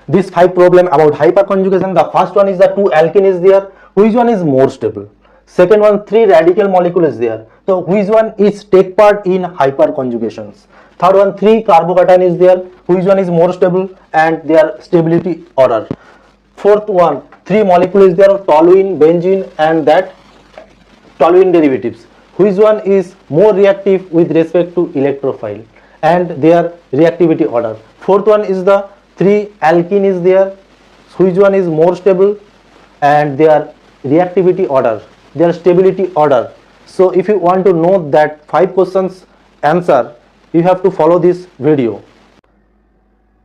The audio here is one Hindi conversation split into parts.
These 5 problem about hyperconjugation. The first one is the 2 alkene is there. Which one is more stable? Second one, 3 radical molecule is there. So which one is take part in hyperconjugations? Third one, 3 carbocation is there. Which one is more stable and their stability order? Fourth one, 3 molecule is there, toluene, benzene and that toluene derivatives. Which one is more reactive with respect to electrophile and their reactivity order? Fourth one is the 3 alkene is there. Which one is more stable and their reactivity order, their stability order. So if you want to know that 5 questions answer, you have to follow this video.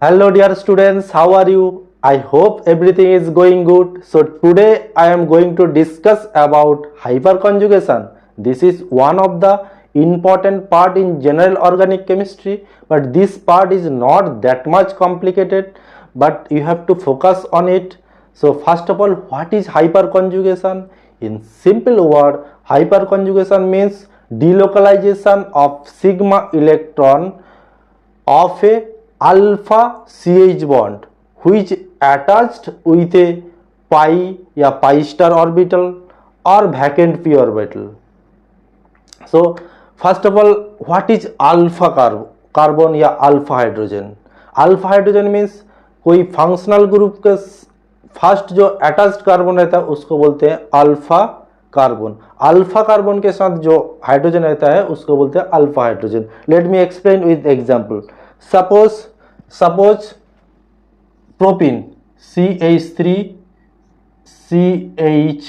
Hello dear students, how are you? I hope everything is going good. So today I am going to discuss about hyperconjugation. This is one of the important part in general organic chemistry, but this part is not that much complicated, but you have to focus on it. So first of all, what is hyperconjugation? In simple word, hyperconjugation means delocalization of sigma electron of a alpha CH bond which attached with a pi या pi star orbital or vacant p orbital. So first of all, what is alpha carbon या alpha hydrogen? Alpha hydrogen means कोई functional group के फर्स्ट जो अटैच्ड कार्बन रहता है उसको बोलते हैं अल्फा कार्बन. अल्फा कार्बन के साथ जो हाइड्रोजन रहता है उसको बोलते हैं alpha hydrogen. Let me explain with example. Suppose propene CH3 CH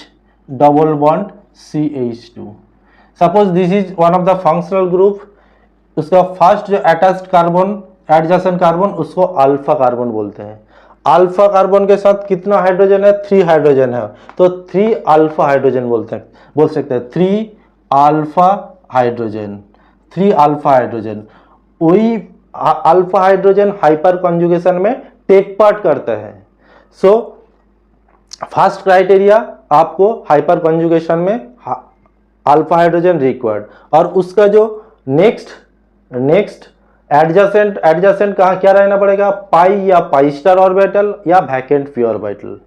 double bond CH2. Suppose this is one of the functional group. उसका फर्स्ट जो अटैच्ड कार्बन एडजेसेंट कार्बन उसको अल्फा कार्बन बोलते हैं. अल्फा कार्बन के साथ कितना हाइड्रोजन है? 3 हाइड्रोजन है, तो 3 अल्फा हाइड्रोजन बोल सकते हैं. 3 अल्फा हाइड्रोजन, 3 अल्फा हाइड्रोजन. वही अल्फा हाइड्रोजन हाइपर कॉन्जुगेशन में टेक पार्ट करता है. सो फर्स्ट क्राइटेरिया आपको हाइपर कॉन्जुगेशन में अल्फा हाइड्रोजन रिक्वायर्ड. और उसका जो नेक्स्ट एडजेसेंट कहाँ क्या रहना पड़ेगा? पाई या पाई स्टार ऑर्बिटल या वैकेंट पी ऑर्बिटल.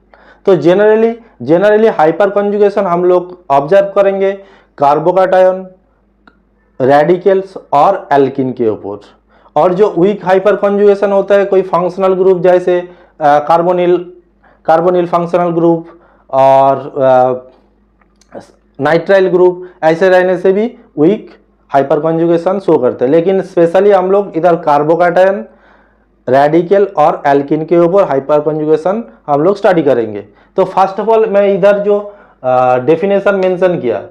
तो जनरली हाइपर कॉन्जुगेशन हम लोग ऑब्जर्व करेंगे कार्बोकैटायन, रेडिकल्स और एल्किन के ऊपर. और जो वीक हाइपर कॉन्जुगेशन होता है कोई फंक्शनल ग्रुप जैसे कार्बोनिल फंक्शनल ग्रुप और नाइट्राइल ग्रुप, ऐसे रहने से भी वीक हाइपर कॉन्जुगेशन शो करते हैं. लेकिन स्पेशली हम लोग इधर कार्बोकैटायन, रेडिकल और एल्किन के ऊपर हाइपर कॉन्जुगेशन हम लोग स्टडी करेंगे. तो फर्स्ट ऑफ ऑल मैं इधर जो डेफिनेशन मेंशन किया,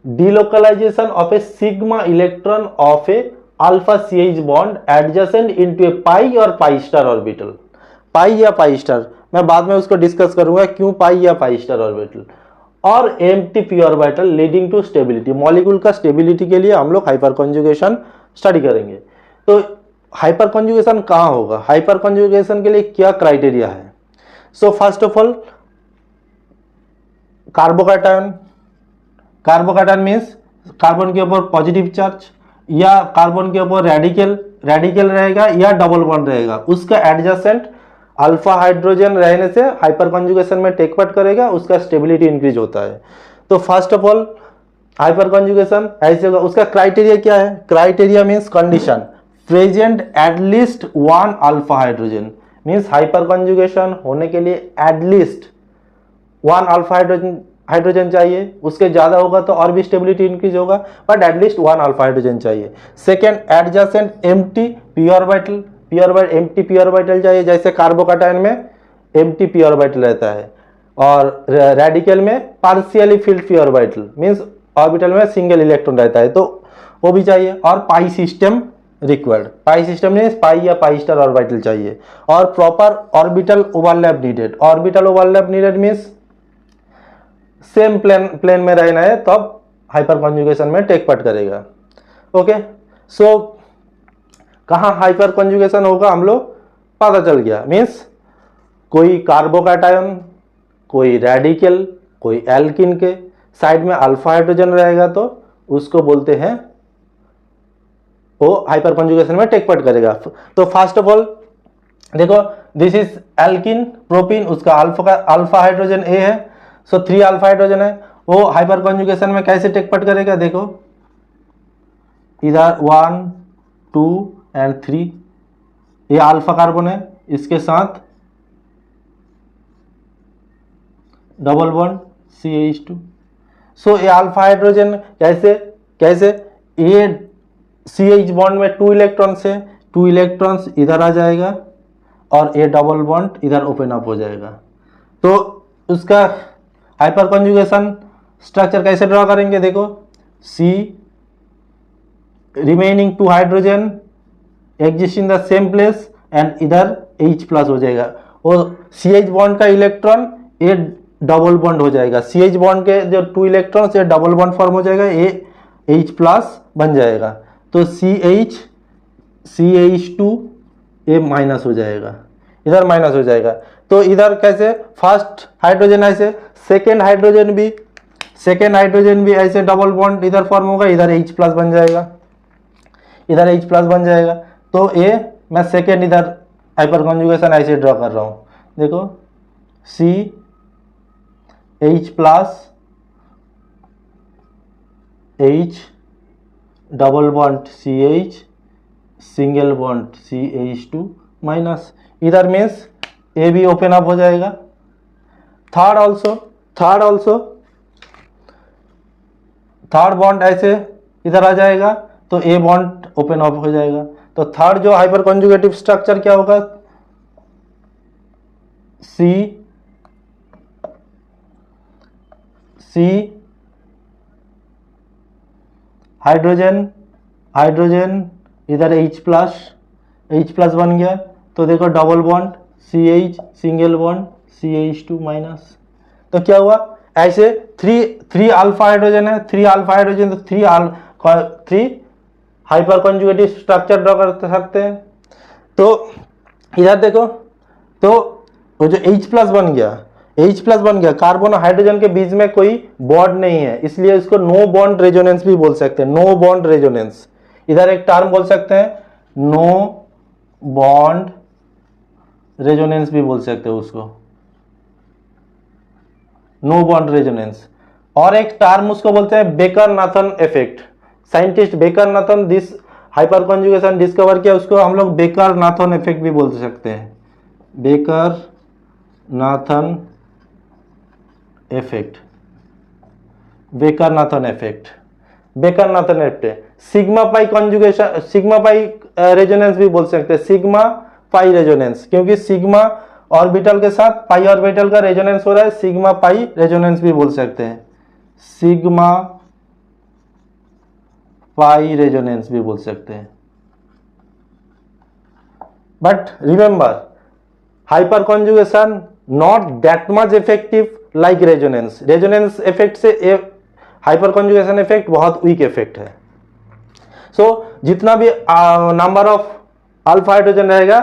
delocalization of a sigma electron of a alpha CH bond adjacent into a pi और पाई स्टार ऑर्बिटल. पाई या पाई स्टार मैं बाद में उसको डिस्कस करूंगा क्यों पाई या पाई स्टार ऑर्बिटल. और empty P orbital leading to stability. Molecule का स्टेबिलिटी के लिए हम लोग हाइपर कॉन्जुगेशन स्टडी करेंगे. तो हाइपर कॉन्जुगेशन कहाँ होगा? हाइपर कॉन्जुगेशन के लिए क्या क्राइटेरिया है? So first of all carbocation means carbon के ऊपर पॉजिटिव चार्ज या कार्बन के ऊपर रेडिकल रहेगा या डबल बॉन्ड रहेगा. उसका एडजेसेंट अल्फा हाइड्रोजन रहने से हाइपर कॉन्जुगेशन में टेक पार्ट करेगा, उसका स्टेबिलिटी इंक्रीज होता है. तो first of all hyper conjugation ऐसे होगा. उसका क्राइटेरिया क्या है? Criteria means condition present at least 1 alpha hydrogen. Means hyper conjugation होने के लिए एटलीस्ट 1 अल्फा हाइड्रोजन चाहिए. उसके ज्यादा होगा तो और भी स्टेबिलिटी इंक्रीज होगा, बट एटलीस्ट 1 अल्फा हाइड्रोजन चाहिए. Second, adjacent empty P orbital. Empty P orbital चाहिए, जैसे कार्बोकैटायन में एम्प्टी पी ऑर्बिटल रहता है और रेडिकल में partially filled p orbital means orbital में सिंगल इलेक्ट्रॉन रहता है, तो वो भी चाहिए. और pi system required. Pi system means pi या पाई स्टार ऑर्बिटल चाहिए. और proper orbital overlap needed. Orbital overlap needed means same plane में रहना है, तब हाइपर कॉन्जुगेशन में टेक पार्ट करेगा. ओके, सो कहाँ हाइपर कॉन्जुगेशन होगा हम लोग पता चल गया. मीन्स कोई कार्बोकैटायन, कोई रेडिकल, कोई एल्किन के साइड में अल्फा हाइड्रोजन रहेगा तो उसको बोलते हैं वो हाइपर कॉन्जुगेशन में टेक पार्ट करेगा. तो फर्स्ट ऑफ ऑल देखो दिस इज एल्किन प्रोपीन, उसका अल्फा हाइड्रोजन ए है, सो 3 अल्फा हाइड्रोजन है। वो हाइपर कॉन्जुगेशन में कैसे टेक पार्ट करेगा, देखो इधर 1 2 एंड 3, ये अल्फा कार्बन है, इसके साथ डबल बॉन्ड CH2। सो ये अल्फा हाइड्रोजन कैसे ये CH बॉन्ड में 2 इलेक्ट्रॉन्स है, 2 इलेक्ट्रॉन्स इधर आ जाएगा और ये डबल बॉन्ड इधर ओपन अप हो जाएगा। तो उसका हाइपर कॉन्जुगेशन स्ट्रक्चर कैसे ड्रॉ करेंगे, देखो C remaining 2 hydrogen exist in the same place and इधर H प्लस हो जाएगा, और CH बॉन्ड का इलेक्ट्रॉन ये डबल बॉन्ड हो जाएगा, CH बॉन्ड के जो 2 इलेक्ट्रॉन्स ये डबल बॉन्ड फॉर्म हो जाएगा, ये H प्लस बन जाएगा, तो CH2 ये माइनस हो जाएगा, इधर माइनस हो जाएगा। तो इधर कैसे फर्स्ट हाइड्रोजन ऐसे, सेकेंड हाइड्रोजन भी ऐसे डबल बॉन्ड इधर फॉर्म होगा, इधर H प्लस बन जाएगा, इधर H प्लस बन जाएगा। तो ये मैं सेकेंड इधर हाइपर कॉन्जुगेशन ऐसे ड्रॉ कर रहा हूँ, देखो CH plus H double bond CH single bond CH2 minus, इधर मीन्स ए भी ओपन अप हो जाएगा। थर्ड ऑल्सो थर्ड बॉन्ड ऐसे इधर आ जाएगा, तो ए बॉन्ड ओपन अप हो जाएगा। तो थर्ड जो हाइपर कॉन्जुगेटिव स्ट्रक्चर क्या होगा, C हाइड्रोजन इधर H प्लस बन गया, तो देखो double bond CH single bond CH2 minus. तो क्या हुआ, ऐसे 3 अल्फा हाइड्रोजन है, 3 अल्फा हाइड्रोजन, तो 3 हाइपर कॉन्जुगेटिव स्ट्रक्चर ड्रॉ कर सकते हैं। तो इधर देखो, तो वो जो H प्लस बन गया, कार्बन और हाइड्रोजन के बीच में कोई बॉन्ड नहीं है, इसलिए इसको नो बॉन्ड रेजोनेंस भी बोल सकते हैं, नो बॉन्ड रेजोनेंस। इधर एक टर्म बोल सकते हैं नो बॉन्ड रेजोनेंस भी बोल सकते हो उसको, नो बॉन्ड रेजोनेंस। और एक टर्म उसको बोलते हैं baker-Nathan effect. Scientist baker-Nathan this hyper conjugation discover किया, उसको हम लोग बेकर-नाथन इफेक्ट भी बोल सकते हैं, baker-Nathan effect. Sigma pi conjugation, sigma pi resonance भी बोल सकते हैं, सिग्मा पाई रेजोनेंस, क्योंकि सिग्मा ऑर्बिटल के साथ पाई ऑर्बिटल का रेजोनेंस हो रहा है, सिग्मा पाई रेजोनेंस भी बोल सकते हैं, सिग्मा पाई रेजोनेंस भी बोल सकते हैं। But remember, hyper conjugation not that much effective like resonance. Resonance effect से हाइपर कॉन्जुगेशन इफेक्ट बहुत वीक इफेक्ट है। सो जितना भी नंबर ऑफ अल्फा हाइड्रोजन रहेगा,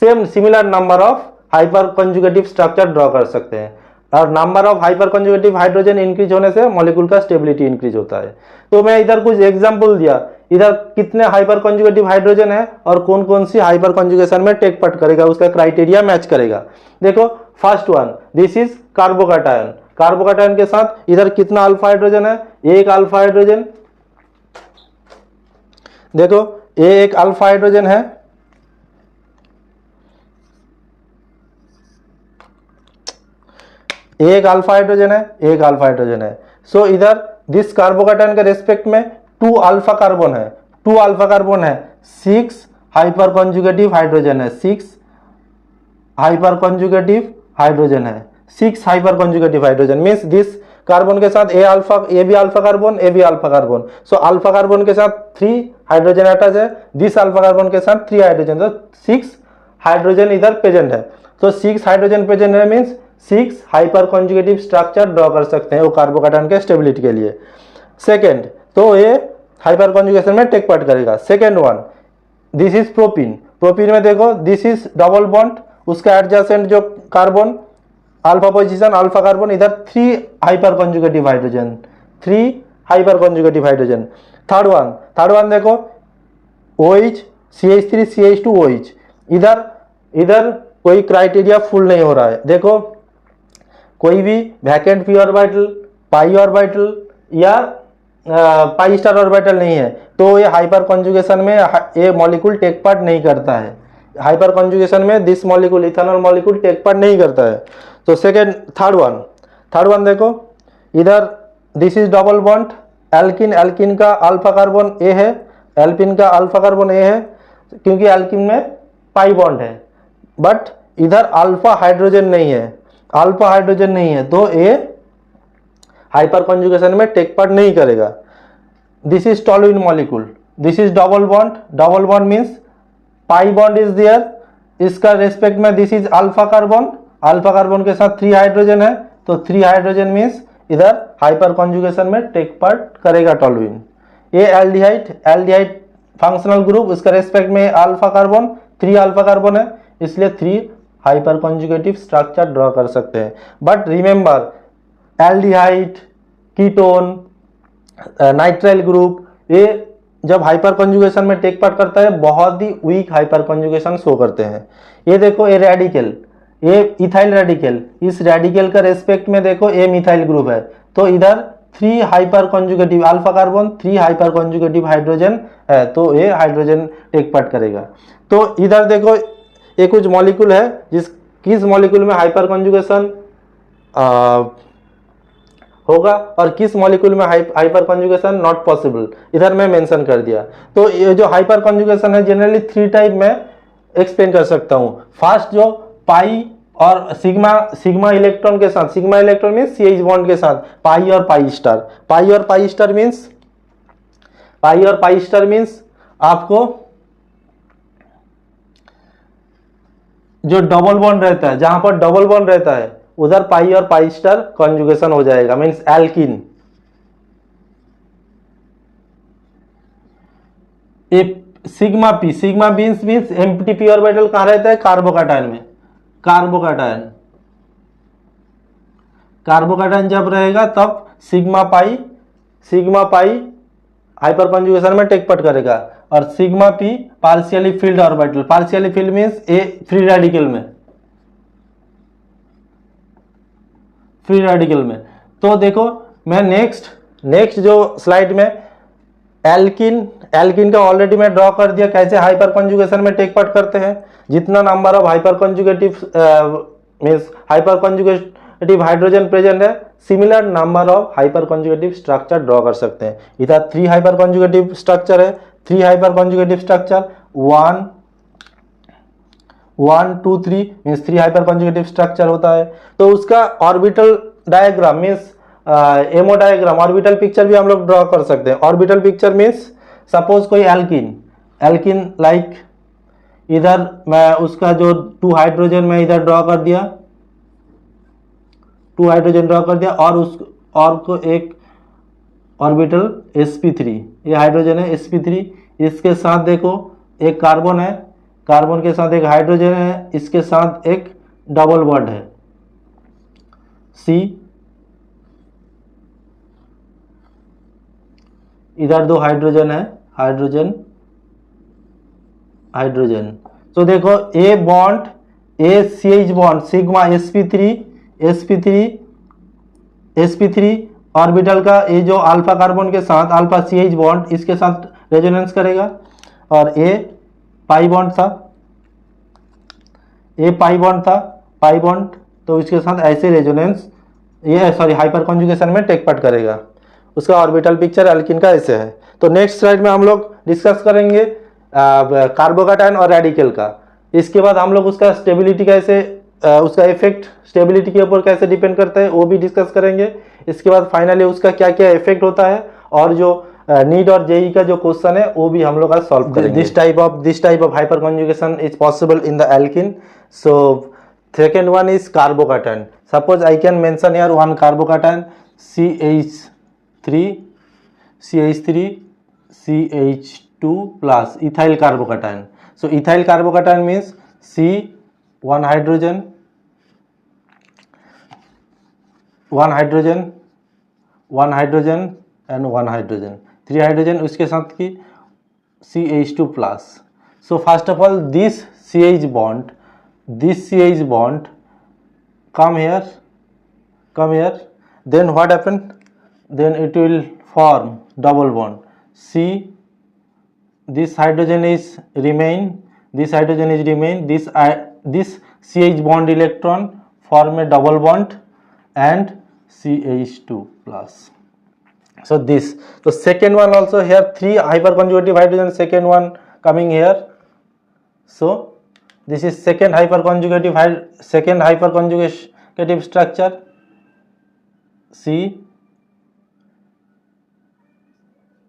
same similar number of hyperconjugative structure draw कर सकते हैं, और number of hyperconjugative hydrogen increase होने से मॉलिक्यूल का स्टेबिलिटी इंक्रीज होता है। तो मैं इधर कुछ एग्जांपल दिया, इधर कितने हाइपर कॉन्जुगेटिव हाइड्रोजन है और कौन कौन सी हाइपर कॉन्जुगेशन में टेक पार्ट करेगा, उसका क्राइटेरिया मैच करेगा। देखो first one, this is carbocation. Carbocation के साथ इधर कितना अल्फा हाइड्रोजन है, एक अल्फा हाइड्रोजन, देखो ये एक अल्फा हाइड्रोजन है, एक अल्फा हाइड्रोजन है, सो इधर दिस कार्बोकैटायन के रेस्पेक्ट में 2 अल्फा कार्बन है, 6 हाइपर कॉन्जुगेटिव हाइड्रोजन है, 6 हाइपर कॉन्जुगेटिव हाइड्रोजन है, 6 hyperconjugative hydrogen means this carbon के साथ ए भी alpha carbon, so alpha carbon के साथ 3 हाइड्रोजन अटैच है, दिस अल्फा कार्बन के साथ 3 हाइड्रोजन, तो 6 हाइड्रोजन इधर प्रेजेंट है। तो 6 हाइड्रोजन प्रेजेंट है means 6 hyperconjugative structure draw कर सकते हैं वो कार्बोकैटायन के स्टेबिलिटी के लिए। सेकेंड, तो ये हाइपर कॉन्जुगेशन में टेक पार्ट करेगा। Second one, this is propene. Propene में देखो दिस इज डबल बॉन्ड, उसका एडजेसेंट जो carbon alpha position alpha carbon, इधर 3 hyperconjugative hydrogen. Third one देखो OH CH3 CH2 OH, इधर कोई क्राइटेरिया फुल नहीं हो रहा है। देखो कोई भी वैकेंट पी ऑर्बिटल, पाई ऑर्बिटल या पाई स्टार ऑर्बिटल नहीं है तो ये हाइपर कॉन्जुगेशन में ये मॉलिक्यूल टेक पार्ट नहीं करता है। हाइपर कॉन्जुगेशन में this molecule ethanol molecule take part नहीं करता है। तो सेकेंड थर्ड वन देखो, इधर this is double bond alkene, alkene का अल्फा कार्बन ए है, एल्किन का अल्फा कार्बन ए है क्योंकि एल्किन में पाई बॉन्ड है, बट इधर अल्फा हाइड्रोजन नहीं है, अल्फा हाइड्रोजन नहीं है तो ये हाइपर कॉन्जुगेशन में टेक पार्ट नहीं करेगा। This is toluene molecule, this is double bond means pi bond is there, इसका रेस्पेक्ट में दिस इज अल्फा कार्बन के साथ 3 हाइड्रोजन है तो 3 हाइड्रोजन मीन्स इधर हाइपर कॉन्जुगेशन में टेक पार्ट करेगा टॉलुइन। ये एल्डिहाइड फंक्शनल ग्रुप, उसका रेस्पेक्ट में अल्फा कार्बन 3 अल्फा कार्बन है इसलिए 3 हाइपर कॉन्जुगेटिव स्ट्रक्चर ड्रॉ कर सकते हैं। But remember aldehyde, ketone, nitrile group ये जब हाइपर कॉन्जुगेशन में टेक पार्ट करता है बहुत ही वीक हाइपर कॉन्जुगेशन शो करते हैं। ये देखो ये रेडिकल, ये इथाइल रेडिकल, इस रेडिकल का रेस्पेक्ट में देखो ये मिथाइल ग्रुप है तो इधर 3 hyper conjugative alpha carbon 3 hyperconjugative hydrogen है तो ये हाइड्रोजन टेक पार्ट करेगा। तो इधर देखो ये कुछ मॉलिक्यूल है किस मॉलिक्यूल में हाइपर कॉन्जुगेशन होगा और किस मॉलिक्यूल में हाइपर कॉन्जुगेशन नॉट पॉसिबल, इधर मैं मेंशन कर दिया। तो ये जो हाइपर कॉन्जुगेशन है जनरली 3 टाइप में एक्सप्लेन कर सकता हूँ। फर्स्ट जो पाई और सिग्मा इलेक्ट्रॉन के साथ, sigma electron means CH bond के साथ पाई और पाई स्टार मीन्स आपको जो डबल बॉन्ड रहता है, जहां पर डबल बॉन्ड रहता है उधर पाई और पाई स्टार कॉन्जुगेशन हो जाएगा means alkene. Sigma means empty P orbital कहां रहता है, कार्बोकैटायन में। कार्बोकैटायन जब रहेगा तब सिग्मा पाई हाइपर कॉन्जुगेशन में टेक पार्ट करेगा और sigma P partially filled orbital, partially filled means a free radical में। तो देखो मैं नेक्स्ट जो स्लाइड में एल्किन का ऑलरेडी मैं ड्रॉ कर दिया कैसे हाइपर कॉन्जुगेशन में टेक पार्ट करते हैं। जितना number of hyperconjugative hydrogen present है similar number of hyperconjugative structure draw कर सकते हैं। इधर 3 हाइपर कॉन्जुगेटिव स्ट्रक्चर है, 3 hyperconjugative structure 1 2 3 means 3 hyperconjugative structure होता है। तो उसका orbital diagram means ammo diagram, orbital picture भी हम लोग ड्रॉ कर सकते हैं। ऑर्बिटल पिक्चर मीन्स सपोज कोई एल्किन लाइक इधर मैं उसका जो 2 हाइड्रोजन मैं इधर ड्रॉ कर दिया, 2 हाइड्रोजन ड्रॉ कर दिया और को एक ऑर्बिटल sp3, ये हाइड्रोजन है sp3, इसके साथ देखो एक कार्बन है, कार्बन के साथ एक हाइड्रोजन है, इसके साथ एक डबल बॉन्ड है C, इधर 2 हाइड्रोजन है, हाइड्रोजन। तो देखो a bond CH bond sigma sp3 orbital का ये जो अल्फा कार्बन के साथ अल्फा CH बॉन्ड इसके साथ रेजोनेंस करेगा और ए पाई बॉन्ड तो इसके साथ ऐसे रेजोनेंस हाइपर कॉन्जुगेशन में टेक पार्ट करेगा। उसका ऑर्बिटल पिक्चर एल्किन का ऐसे है। तो नेक्स्ट स्लाइड में हम लोग डिस्कस करेंगे कार्बोकैटायन और रेडिकल का। इसके बाद हम लोग उसका स्टेबिलिटी कैसे, उसका इफेक्ट स्टेबिलिटी के ऊपर कैसे डिपेंड करता है वो भी डिस्कस करेंगे। इसके बाद फाइनली उसका क्या क्या इफेक्ट होता है और जो नीट और जेई का जो क्वेश्चन है वो भी हम लोग आज सॉल्व करेंगे। This type of hyperconjugation is possible in the alkene. So second one is carbocation. Suppose I can mention here one carbocation CH3CH2 plus ethyl carbocation. So ethyl carbocation means C, 1 hydrogen and 1 hydrogen, 3 hydrogen उसके साथ की CH2 plus. So first of all this CH bond this CH bond come here, then what happen? Then it will form double bond. See, this hydrogen is remain, this hydrogen is remain, this CH bond electron form a double bond and CH2 plus. So this, so second one also here, 3 hyperconjugative hydrogen, second one coming here. So this is second hyperconjugative structure. C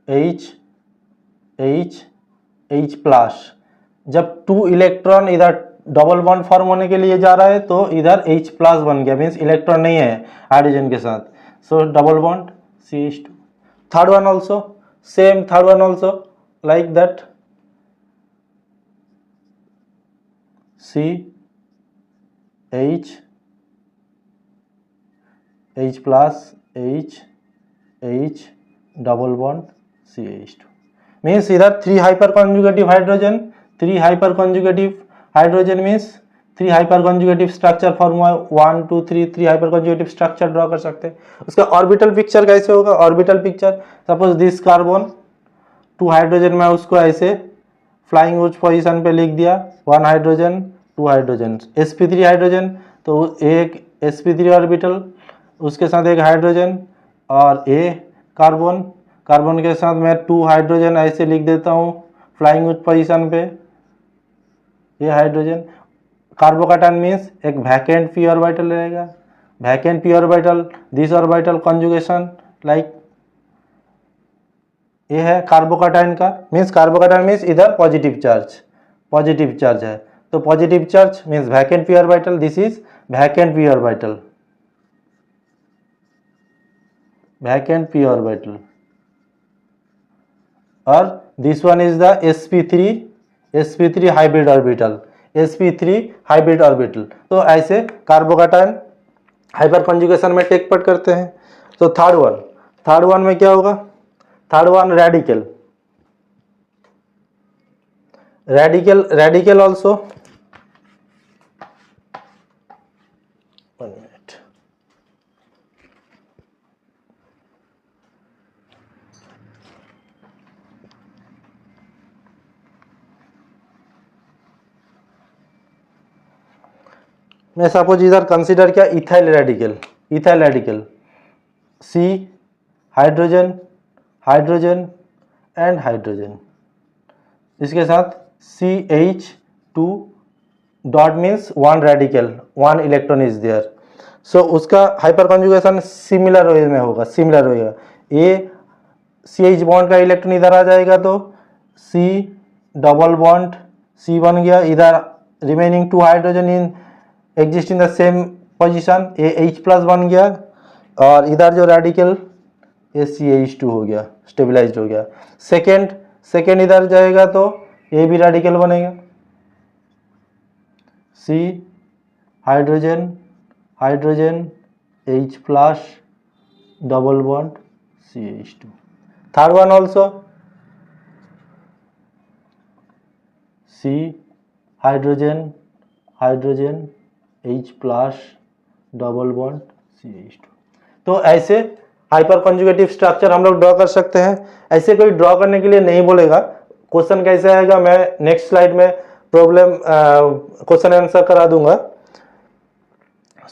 H plus. जब 2 इलेक्ट्रॉन इधर डबल बॉन्ड फॉर्म होने के लिए जा रहा है तो इधर H प्लस बन गया, मीन्स इलेक्ट्रॉन नहीं है हाइड्रोजन के साथ. सो double bond CH2. Third one also same, third one also like that. H plus H double bond CH2. Means इधर 3 hyperconjugative hydrogen, 3 hyperconjugative hydrogen means 3 hyperconjugative structure form हुआ. 1 2 3 हाइपर कॉन्जुगेटिव स्ट्रक्चर ड्रॉ कर सकते हैं. उसका ऑर्बिटल पिक्चर कैसे होगा? Orbital picture, suppose this carbon 2 hydrogen, में उसको ऐसे फ्लाइंग उच्च पोजीशन पे लिख दिया, 1 हाइड्रोजन 2 हाइड्रोजन, sp3 हाइड्रोजन, तो एक sp3 ऑर्बिटल, उसके साथ एक हाइड्रोजन और ए कार्बन, कार्बन के साथ मैं 2 हाइड्रोजन ऐसे लिख देता हूँ फ्लाइंग उच्च पोजीशन पे, ये हाइड्रोजन. कार्बोकैटायन मीन्स एक वैकेंट पी ऑर्बिटल रहेगा, vacant p orbital, this orbital conjugation like ये है कार्बोकैटायन का. मीन्स कार्बोकैटायन मीन्स इधर पॉजिटिव चार्ज है, तो positive charge means vacant p orbital, this is vacant p orbital, vacant p orbital. और this one is the sp3 hybrid orbital, sp3 hybrid orbital. तो ऐसे कार्बोकैटायन हाइपर कॉन्जुगेशन में टेक पार्ट करते हैं. तो थर्ड वन में क्या होगा? Third one radical also. मैं सपोज इधर कंसीडर किया ethyl radical, C hydrogen and hydrogen, इसके साथ CH2 dot means 1 radical, 1 electron is there. So उसका हाइपर कॉन्जुगेशन सिमिलर वे में होगा, ए CH बॉन्ड का इलेक्ट्रॉन इधर आ जाएगा तो C डबल बॉन्ड C बन गया, इधर remaining 2 hydrogen in exist in the same position, H plus बन गया, और इधर जो रेडिकल ये CH2 हो गया, स्टेबलाइज्ड हो गया. सेकेंड इधर जाएगा तो ये भी रेडिकल बनेगा, C hydrogen H plus double bond CH2. Third one also C hydrogen H plus double bond CH2. तो ऐसे हाइपर कॉन्जुगेटिव स्ट्रक्चर हम लोग ड्रॉ कर सकते हैं. ऐसे कोई ड्रॉ करने के लिए नहीं बोलेगा, क्वेश्चन कैसे आएगा मैं नेक्स्ट स्लाइड में प्रॉब्लम क्वेश्चन आंसर करा दूंगा.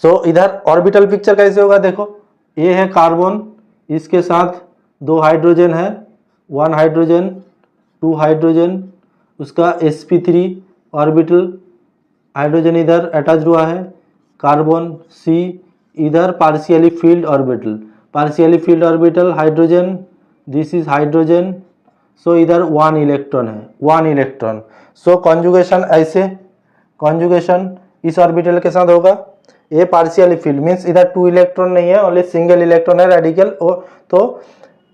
सो इधर ऑर्बिटल पिक्चर कैसे होगा देखो, ये है कार्बन, इसके साथ 2 हाइड्रोजन है, 1 हाइड्रोजन 2 हाइड्रोजन, उसका sp3 ऑर्बिटल, हाइड्रोजन इधर अटैच हुआ है, कार्बन C इधर partially filled orbital hydrogen, this is hydrogen. So इधर 1 इलेक्ट्रॉन. सो कॉन्जुगेशन इस ऑर्बिटल के साथ होगा. ये पार्शियली फील्ड मीन्स इधर 2 इलेक्ट्रॉन नहीं है, ओनली सिंगल इलेक्ट्रॉन है रेडिकल. तो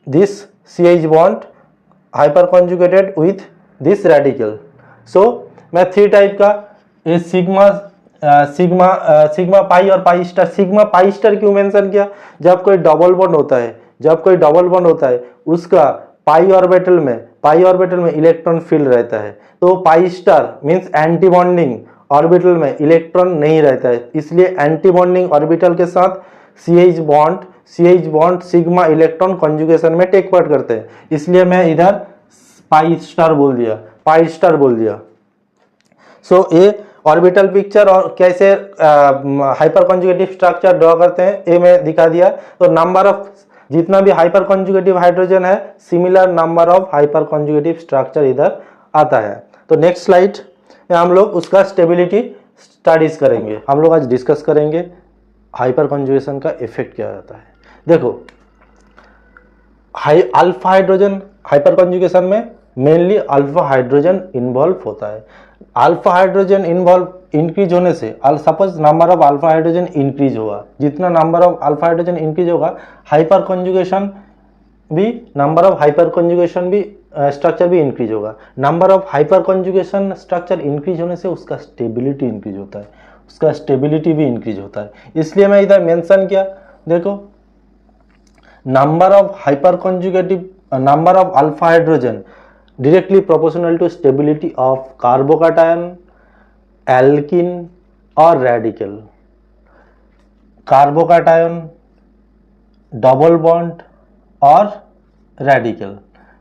this CH bond hyperconjugated with this radical. So मैं 3 टाइप का ये सिग्मा पाई और pi star. Sigma pi star क्यों मेंशन किया? जब कोई डबल बॉन्ड होता है उसका पाई ऑर्बिटल में इलेक्ट्रॉन फील्ड रहता है, तो pi star means anti bonding orbital में इलेक्ट्रॉन नहीं रहता है, इसलिए एंटी बॉन्डिंग ऑर्बिटल के साथ CH bond sigma electron conjugation में टेक पार्ट करते हैं, इसलिए मैं इधर पाई स्टार बोल दिया। सो ये ऑर्बिटल पिक्चर और कैसे हाइपर कॉन्जुगेटिव स्ट्रक्चर ड्रॉ करते हैं ये मैं दिखा दिया। तो नंबर ऑफ जितना भी हाइपर कॉन्जुगेटिव हाइड्रोजन है, similar number of hyperconjugative structure इधर आता है। तो नेक्स्ट स्लाइड में हम लोग उसका स्टेबिलिटी स्टडीज करेंगे। हम लोग आज डिस्कस करेंगे हाइपर कॉन्जुगेशन का इफेक्ट क्या रहता है। देखो अल्फा हाइड्रोजन हाइपर कॉन्जुगेशन में मेनली अल्फा हाइड्रोजन इन्वॉल्व होता है। अल्फा हाइड्रोजन इन्वॉल्व इंक्रीज होने से suppose number of alpha hydrogen increase होगा, जितना number of alpha hydrogen increase होगा हाइपर कॉन्जुगेशन भी, नंबर ऑफ हाइपर कॉन्जुगेशन भी स्ट्रक्चर भी इंक्रीज होगा। Number of hyper conjugation structure increase होने से उसका स्टेबिलिटी इंक्रीज होता है, उसका स्टेबिलिटी भी इंक्रीज होता है। इसलिए मैं इधर मेंशन किया, देखो number of hyper conjugative number of alpha hydrogen directly proportional to stability of carbocation, alkene or radical। Carbocation, double bond और रेडिकल,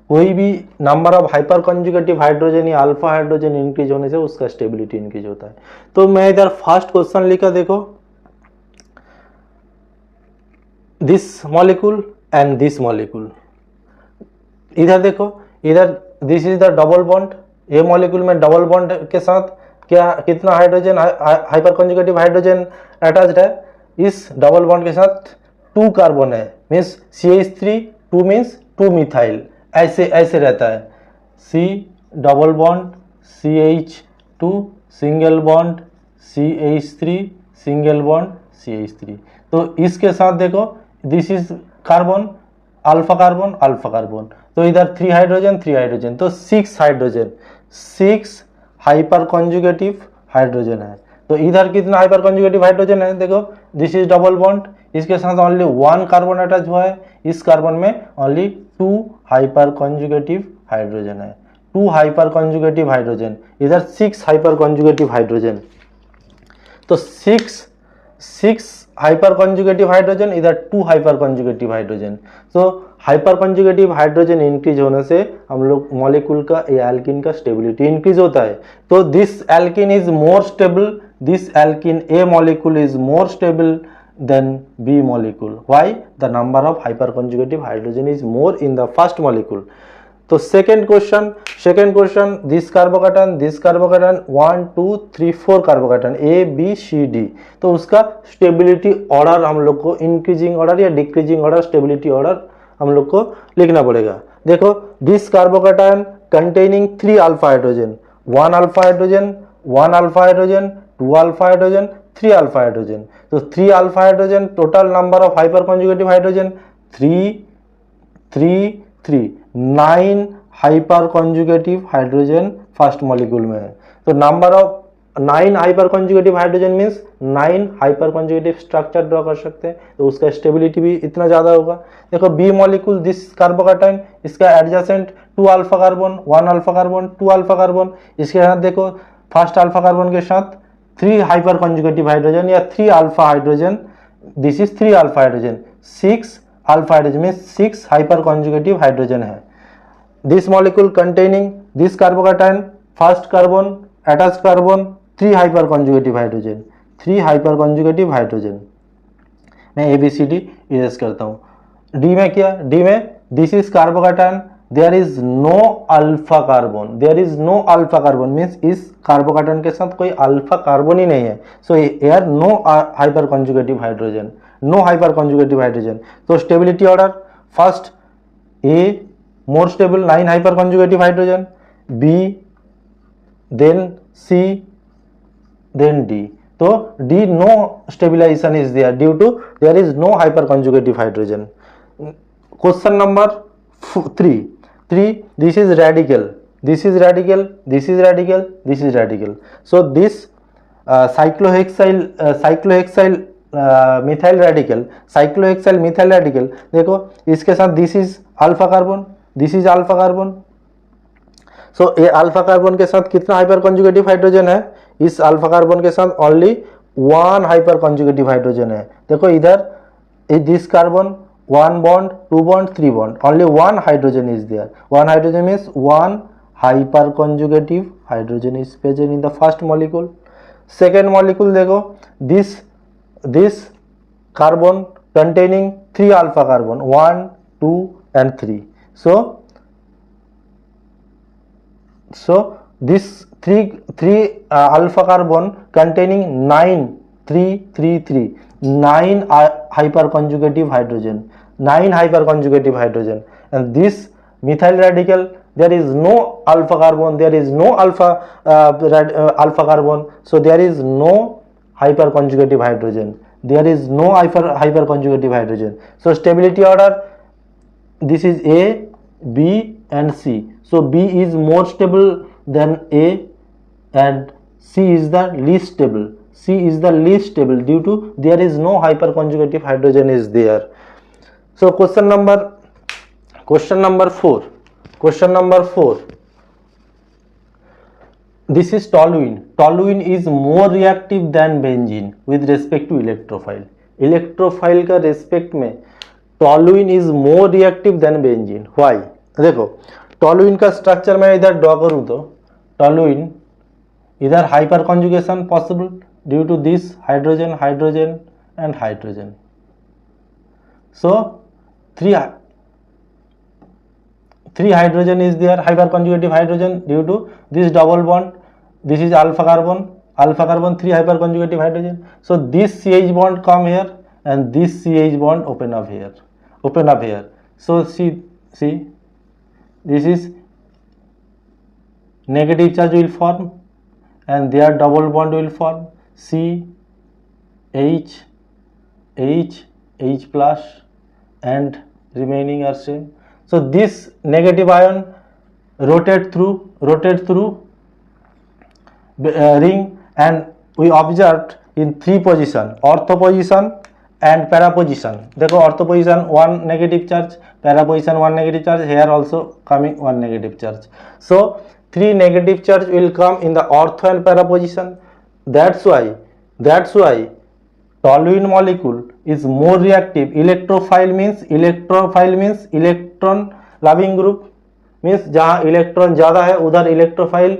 कोई भी number of hyperconjugative hydrogen या अल्फा हाइड्रोजन इंक्रीज होने से उसका स्टेबिलिटी इंक्रीज होता है। तो मैं इधर फर्स्ट क्वेश्चन लिखा, देखो this molecule and this molecule, इधर देखो इधर this is the double bond, ये मॉलिक्यूल में डबल बॉन्ड के साथ क्या कितना hydrogen hyper conjugative hydrogen attached है, इस डबल बॉन्ड के साथ 2 कार्बन है, मीन्स CH3 2 मीन्स 2 मिथाइल, ऐसे रहता है। C double bond CH2 single bond CH3 single bond CH3। तो इसके साथ देखो this is carbon alpha carbon, तो इधर 3 हाइड्रोजन, तो 6 हाइड्रोजन, 6 हाइपर कॉन्जुगेटिव हाइड्रोजन है। तो इधर कितना हाइपर कॉन्जुगेटिव हाइड्रोजन है, देखो दिस इज डबल बॉन्ड, इसके साथ ओनली 1 कार्बन अटैच हुआ है, इस कार्बन में ओनली 2 हाइपर कॉन्जुगेटिव हाइड्रोजन है, 2 हाइपर कॉन्जुगेटिव हाइड्रोजन, इधर 6 हाइपर कॉन्जुगेटिव हाइड्रोजन। तो 6 हाइपर कॉन्जुगेटिव हाइड्रोजन, इधर 2 हाइपर कॉन्जुगेटिव हाइड्रोजन। तो हाइपर कॉन्जुगेटिव हाइड्रोजन इंक्रीज होने से हम लोग मॉलिक्यूल का या एल्कीन का स्टेबिलिटी इंक्रीज होता है। तो this alkene is more stable, this alkene A molecule is more stable than B molecule. Why? The number of hyperconjugative hydrogen is more in the first molecule. तो second question this carbocation 1 2 3 4 carbocation ABCD, तो उसका स्टेबिलिटी ऑर्डर हम लोग को इंक्रीजिंग ऑर्डर या डिक्रीजिंग ऑर्डर स्टेबिलिटी ऑर्डर हम लोग को लिखना पड़ेगा। देखो this carbocation containing 3 alpha hydrogen, 1 alpha hydrogen, 1 alpha hydrogen, 2 alpha hydrogen, 3 alpha hydrogen. तो 3 alpha hydrogen, total number of hyperconjugative hydrogen 3 9 hyperconjugative hydrogen first molecule में है। तो number of 9 hyperconjugative hydrogen means 9 hyperconjugative structure draw कर सकते हैं, तो उसका स्टेबिलिटी भी इतना ज्यादा होगा। देखो बी मॉलिक्यूल दिस कार्बोकैटायन, इसका adjacent 2 alpha carbon, 1 alpha carbon, 2 alpha carbon, इसके साथ देखो फर्स्ट अल्फा कार्बन के साथ 3 हाइपर कॉन्जुगेटिव हाइड्रोजन या 3 alpha hydrogen, this is 3 alpha hydrogen, 6 alpha hydrogen में 6 हाइपर कॉन्जुगेटिव हाइड्रोजन है। This molecule containing this carbocation first carbon attach carbon 3 hyperconjugative hydrogen, 3 hyperconjugative hydrogen. मैं ABCD इरेज करता हूँ। डी में क्या, डी में this is carbocation, there is no alpha carbon, there is no alpha carbon means इस कार्बोकैटायन के साथ कोई अल्फा कार्बन ही नहीं है। So here no hyperconjugative hydrogen, no hyperconjugative hydrogen. तो stability order first A more stable 9 hyperconjugative hydrogen, B then C then D. तो D no stabilization is there due to there is no hyperconjugative hydrogen. Question number 3 this is radical, this is radical, this is radical, this is radical. So this cyclohexyl methyl radical, cyclohexyl methyl radical, देखो इसके साथ this is alpha carbon, this is alpha carbon. सो ये अल्फा कार्बन के साथ कितना हाइपर कॉन्जुगेटिव हाइड्रोजन है? इस अल्फा कार्बन के साथ only one hyper conjugative hydrogen है। देखो इधर this carbon one bond, 2 bond, 3 bond, only one hydrogen is there. One hydrogen means one hyperconjugative hydrogen is present in the first molecule. Second molecule देखो, this carbon containing 3 alpha carbon, 1, 2 and 3. So this 3 alpha carbon containing 9 hyperconjugative hydrogen, 9 hyperconjugative hydrogen, and this methyl radical, there is no alpha carbon, there is no alpha carbon, so there is no hyperconjugative hydrogen, there is no hyperconjugative hydrogen. So stability order, this is A, B and C. So B is more stable than A and C is the least stable. C is the least stable due to there is no hyperconjugative hydrogen is there. So question number 4. This is toluene. Toluene is more reactive than benzene with respect to electrophile. Electrophile का respect में toluene is more reactive than benzene. Why? देखो toluene का structure मैं इधर draw करूँ तो toluene इधर hyperconjugation possible due to this hydrogen and hydrogen. So three hydrogen is there, hyper conjugative hydrogen due to this double bond. This is alpha carbon 3 hyper conjugative hydrogen. So this CH bond come here and this CH bond open up here. So see this is negative charge will form and their double bond will form C H plus and remaining are same. So this negative ion rotate through ring and we observed in 3 position, ortho position and para position. देखो ortho position 1 negative charge, para position 1 negative charge, here also coming 1 negative charge. So 3 negative charge will come in the ortho and para position. That's why toluene molecule is more reactive. Electrophile means electron loving group, means जहाँ इलेक्ट्रॉन ज़्यादा है उधर इलेक्ट्रोफाइल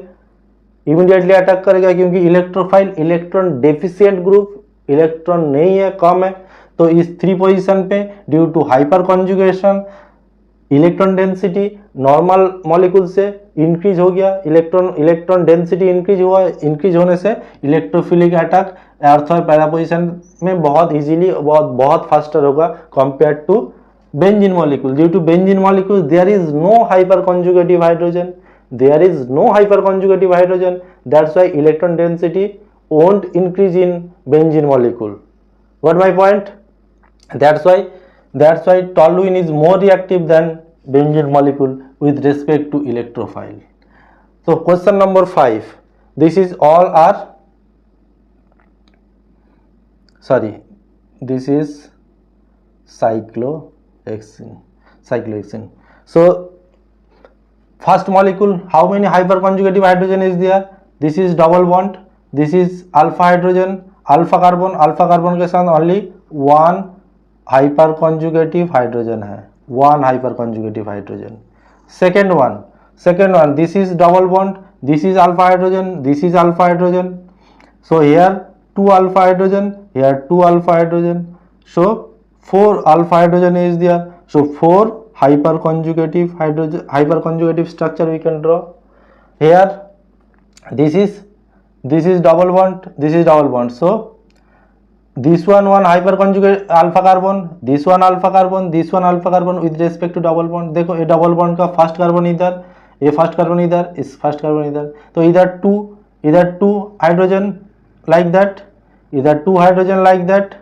इमीडिएटली अटैक करेगा, क्योंकि electrophile electron deficient group, electron नहीं है, कम है. तो इस 3 पोजीशन पे due to hyperconjugation electron density normal molecule से इंक्रीज हो गया, इलेक्ट्रॉन डेंसिटी इंक्रीज होने से इलेक्ट्रोफिलिक अटैक अर्थ और पैरा पोजीशन में बहुत इजीली बहुत फास्टर होगा compare to benzene molecule. Due to benzene molecule there is no hyperconjugative hydrogen, that's why electron density won't increase in benzene molecule. What my point? That's why toluene is more reactive than benzene molecule with respect to electrophile. So question number 5, this is cyclohexene. So first molecule, how many hyperconjugative hydrogen is there? This is double bond, this is alpha hydrogen, alpha carbon के साथ only one hyperconjugative hydrogen है, one hyperconjugative hydrogen. Second one, this is double bond, this is alpha hydrogen, so here 2 alpha hydrogen, here 2 alpha hydrogen, so 4 alpha hydrogen is there. So 4 hyperconjugative structure we can draw. Here this is double bond, so this one hyperconjugate alpha carbon, this one alpha carbon with respect to double bond. देखो ये double bond का first carbon इधर, ये first carbon इधर, इस first carbon इधर, तो इधर 2 hydrogen like that, इधर 2 hydrogen like that,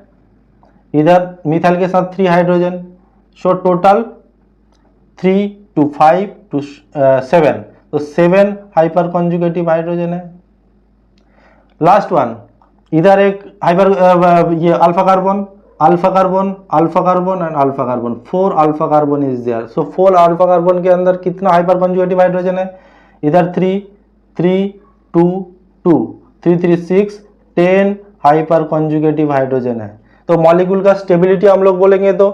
इधर मिथाइल के साथ 3 hydrogen, so total 3 to 5 to 7, तो 7 hyperconjugative hydrogen है. लास्ट वन, इधर एक ये alpha carbon and alpha carbon, 4 alpha carbon is there. So 4 alpha carbon के अंदर कितना हाइपर कॉन्जुगेटिव हाइड्रोजन है? इधर 3 3 2 2 3 3 6 10 हाइपर कॉन्जुगेटिव हाइड्रोजन है। तो मॉलिक्यूल का स्टेबिलिटी हम लोग बोलेंगे तो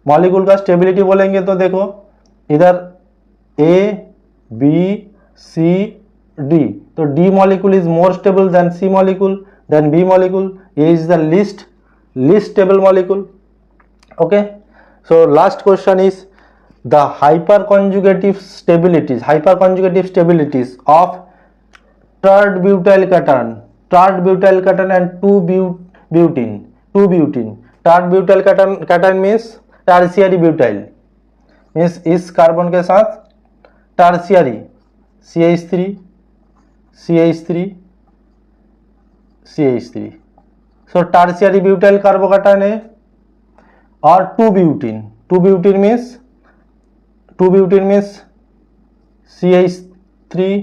मॉलिक्यूल का स्टेबिलिटी बोलेंगे तो देखो इधर A B C D, तो D molecule is more stable than C molecule than B molecule. A is the least stable molecule. Okay, so last question is the hyperconjugative stabilities of third butyl cation and 2-butene. Third butyl cation means tertiary butyl, means इस कार्बन के साथ tertiary CH3 so tertiary butyl carbocation है। और 2-butene means CH3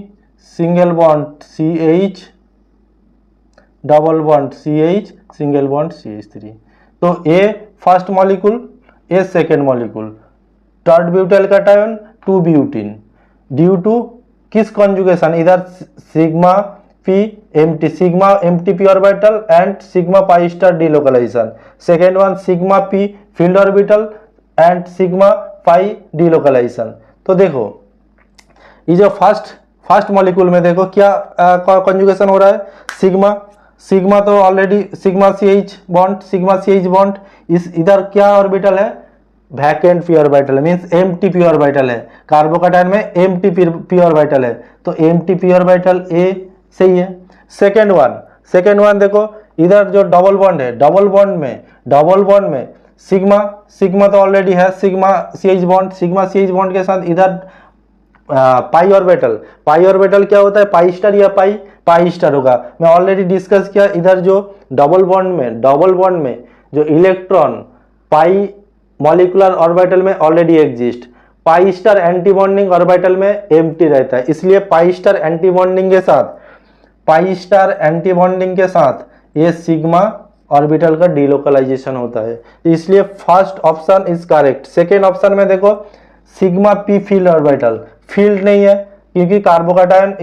single bond CH double bond CH single bond CH3। तो A first molecule, A second molecule, third butyl cation 2-butene due to किस कॉन्जुगेशन, इधर sigma empty p orbital and sigma pi star delocalization, second one sigma p field orbital and sigma pi delocalization। तो देखो ये जो फर्स्ट मॉलिक्यूल में देखो क्या कॉन्जुगेशन हो रहा है, सिग्मा तो ऑलरेडी सिग्मा CH बॉन्ड इस इधर क्या ऑर्बिटल है, vacant p orbital means empty P orbital है। कार्बोकैटायन में एम्प्टी पी ऑर्बिटल है, तो एम्प्टी पी ऑर्बिटल ए सही है। सेकेंड वन देखो इधर जो डबल बॉन्ड है, डबल बॉन्ड में सिग्मा तो ऑलरेडी है, सिग्मा CH बॉन्ड के साथ इधर पाई ऑर्बिटल क्या होता है, पाई स्टार या पाई स्टार होगा। मैं ऑलरेडी डिस्कस किया, इधर जो डबल बॉन्ड में जो इलेक्ट्रॉन पाई मॉलिक्यूलर ऑर्बिटल में already exist, pi star anti bonding orbital में एम्प्टी रहता है, इसलिए पाई स्टार एंटी बॉन्डिंग के साथ ये सिग्मा ऑर्बिटल का डिलोकलाइजेशन होता है, इसलिए first option is correct. Second option में देखो sigma P filled orbital, field नहीं है क्योंकि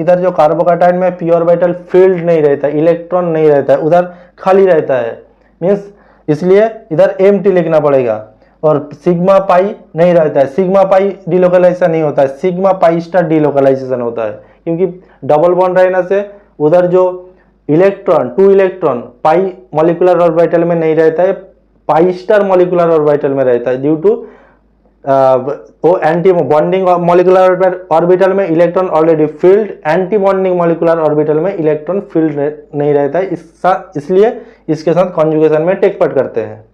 इधर जो कार्बोकैटायन में पी ऑर्बिटल फील्ड नहीं रहता, इलेक्ट्रॉन नहीं रहता है, उधर खाली रहता है, मीन्स इसलिए इधर एम्प्टी लिखना पड़ेगा। और सिग्मा पाई नहीं रहता है, सिग्मा पाई डिलोकलाइजेशन नहीं होता है, सिग्मा पाई स्टार डिलोकलाइजेशन होता है, क्योंकि डबल बॉन्ड रहने से उधर जो टू इलेक्ट्रॉन पाई मॉलिक्यूलर ऑर्बिटल में नहीं रहता है, पाई स्टार मॉलिक्यूलर ऑर्बिटल में रहता है, ड्यू टू वो एंटी बॉन्डिंग मॉलिक्यूलर ऑर्बिटल में electron already field, anti bonding molecular orbital में इलेक्ट्रॉन फील्ड नहीं रहता है, इसलिए इसके साथ कॉन्जुगेशन में टेक पार्ट करते हैं।